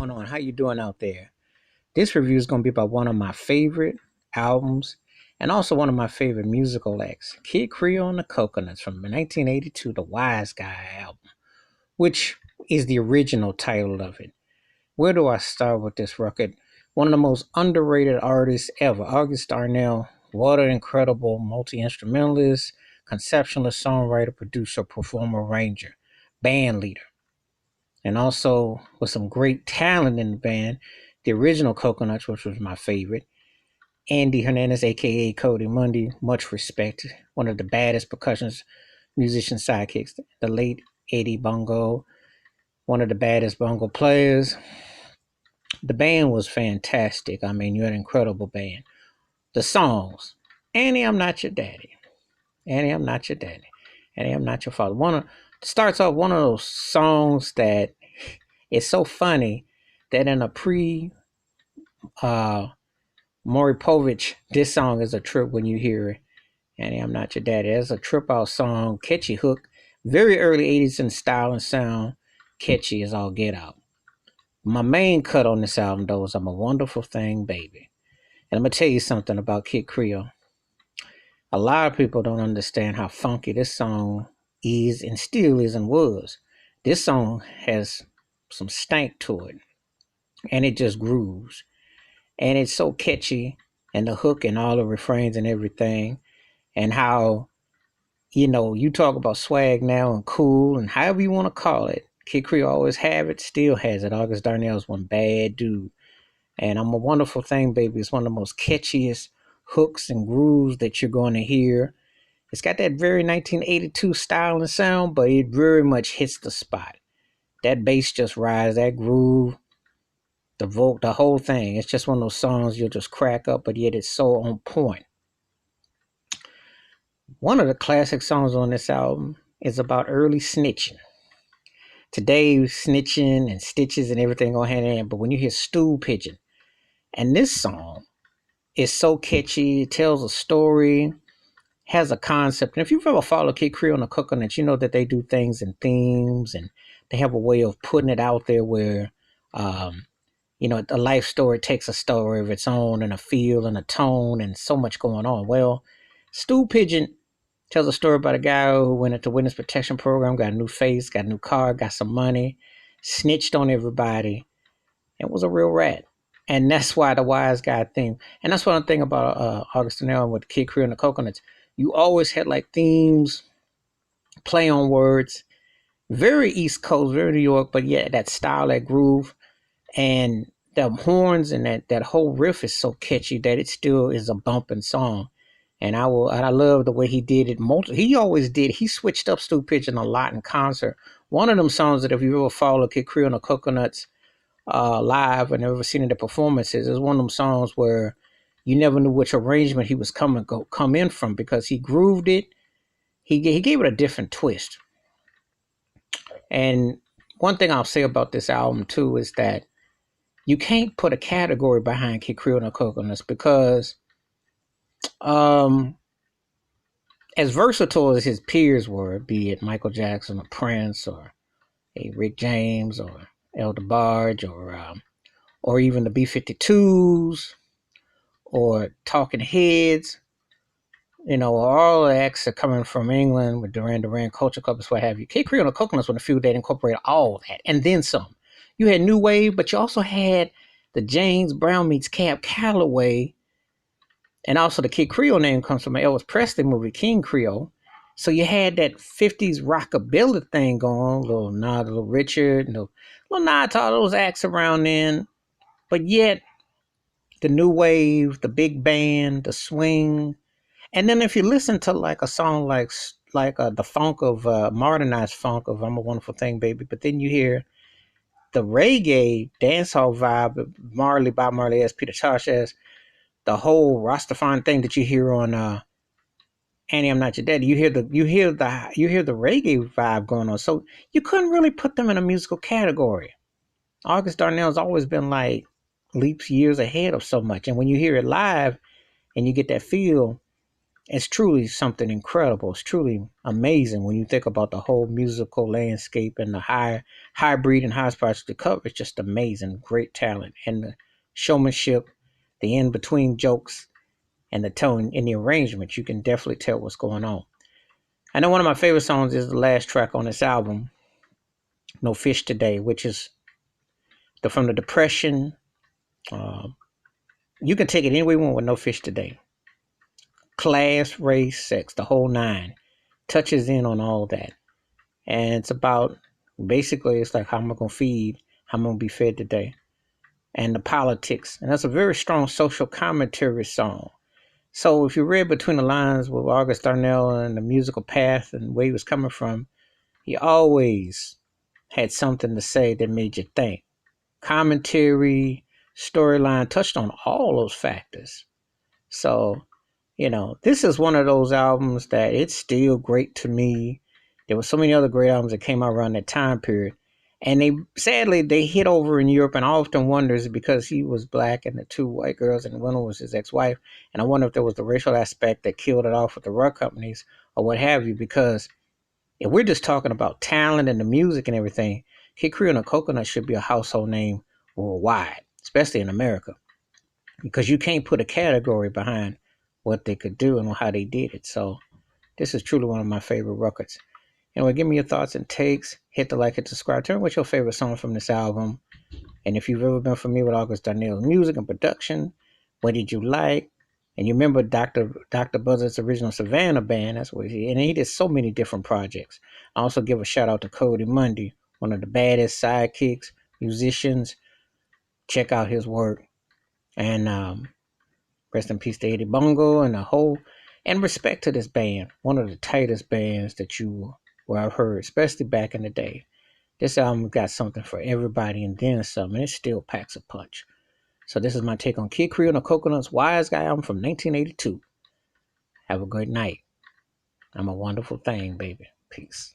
Going on? How you doing out there? This review is going to be about one of my favorite albums and also one of my favorite musical acts, Kid Creole and the Coconuts from 1982, the Wise Guy album, which is the original title of it. Where do I start with this record? One of the most underrated artists ever, August Darnell. What an incredible multi-instrumentalist, conceptualist, songwriter, producer, performer, arranger, band leader, and also with some great talent in the band. The original Coconuts, which was my favorite. Andy Hernandez, aka Cody Mundy, much respect. One of the baddest percussionist musician sidekicks. The late Eddie Bongo, one of the baddest bongo players. The band was fantastic. I mean, you're an incredible band. The songs, Annie, I'm not your daddy. Annie, I'm not your daddy. Annie, I'm not your father. Starts off one of those songs that is so funny that in a pre uh Maury Povich, this song is a trip when you hear it. Annie, I'm not your daddy. It's a trip out song, catchy hook, very early 80s in style and sound, catchy as all get out. My main cut on this album, though, is I'm a Wonderful Thing, Baby. And I'm going to tell you something about Kid Creole. A lot of people don't understand how funky this song is and still is and was. This song has some stank to it, and it just grooves. And it's so catchy, and the hook and all the refrains and everything, and how, you talk about swag now and cool and however you want to call it. Kid Creole always have it, still has it. August Darnell's one bad dude. And I'm a Wonderful Thing, Baby. It's one of the most catchiest hooks and grooves that you're going to hear. It's got that very 1982 style and sound, but it very much hits the spot. That bass just rides, that groove, the whole thing. It's just one of those songs you'll just crack up, but yet it's so on point. One of the classic songs on this album is about early snitching. Today, snitching and stitches and everything go hand in hand, but when you hear stool pigeon, and this song is so catchy, it tells a story, has a concept. And if you've ever followed Kid Creole and the Coconuts, you know that they do things in themes and they have a way of putting it out there where, a life story takes a story of its own and a feel and a tone and so much going on. Well, Stool Pigeon tells a story about a guy who went into witness protection program, got a new face, got a new car, got some money, snitched on everybody, and was a real rat. And that's why the Wise Guy theme. And that's one thing about August Darnell with Kid Creole and the Coconuts. You always had like themes, play on words, very East Coast, very New York, but yeah, that style, that groove, and the horns and that whole riff is so catchy that it still is a bumping song. And I love the way he did it. He always did. He switched up Stu Pigeon a lot in concert. One of them songs that if you ever follow Kid Creole and the Coconuts live and ever seen in the performances, is one of them songs where you never knew which arrangement he was come in from because he grooved it. He gave it a different twist. And one thing I'll say about this album too is that you can't put a category behind Kid Creole and the Coconuts because um as versatile as his peers were, be it Michael Jackson or Prince or a Rick James or El DeBarge or even the B-52s or Talking Heads, all the acts are coming from England with Duran Duran, Culture Club, what have you. Kid Creole and the Coconuts were the few that incorporated all that and then some. You had New Wave, but you also had the James Brown meets Cab Calloway. And also the Kid Creole name comes from an Elvis Presley movie, King Creole. So you had that 50s rockabilly thing going on, little Nod, little Richard, little Nod to all those acts around then. But yet the new wave, the big band, the swing. And then if you listen to like a song like the funk of modernized funk of I'm a Wonderful Thing, Baby, but then you hear the reggae dancehall vibe, Marley as Peter Tosh as the whole Rastafarian thing that you hear on Annie, I'm Not Your Daddy. You hear the reggae vibe going on. So you couldn't really put them in a musical category. August Darnell's always been like leaps years ahead of so much. And when you hear it live and you get that feel, it's truly something incredible. It's truly amazing when you think about the whole musical landscape and the hybrid and high spots to cover. It's just amazing, great talent and the showmanship, the in between jokes, and the tone in the arrangement. You can definitely tell what's going on. I know one of my favorite songs is the last track on this album, "No Fish Today," which is from the Depression. Uh, you can take it any way you want with "No Fish Today." Class, race, sex, the whole nine touches in on all that. And it's about basically it's like how am I gonna feed, how I'm gonna be fed today, and the politics. And that's a very strong social commentary song. So if you read between the lines with August Darnell and the musical path and where he was coming from, he always had something to say that made you think. Commentary, storyline touched on all those factors. So this is one of those albums that it's still great to me. There were so many other great albums that came out around that time period. And they hit over in Europe, and I often wonder is it because he was black and the two white girls and one was his ex-wife. And I wonder if there was the racial aspect that killed it off with the record companies or what have you, because if we're just talking about talent and the music and everything, Kid Creole and the Coconut should be a household name worldwide, especially in America, because you can't put a category behind what they could do and how they did it. So this is truly one of my favorite records. Anyway, give me your thoughts and takes. Hit the like, hit the subscribe. Tell me what's your favorite song from this album. And if you've ever been familiar with August Darnell's music and production, what did you like? And you remember Dr. Buzzard's original Savannah band. That's what he did so many different projects. I also give a shout out to Cody Mundy, one of the baddest sidekicks, musicians. Check out his work. And rest in peace to Eddie Bongo and the whole, and respect to this band, one of the tightest bands that I've heard, especially back in the day. This album got something for everybody and then some, and it still packs a punch. So this is my take on Kid Creole and the Coconuts Wise Guy album from 1982. Have a great night. I'm a wonderful thing, baby. Peace.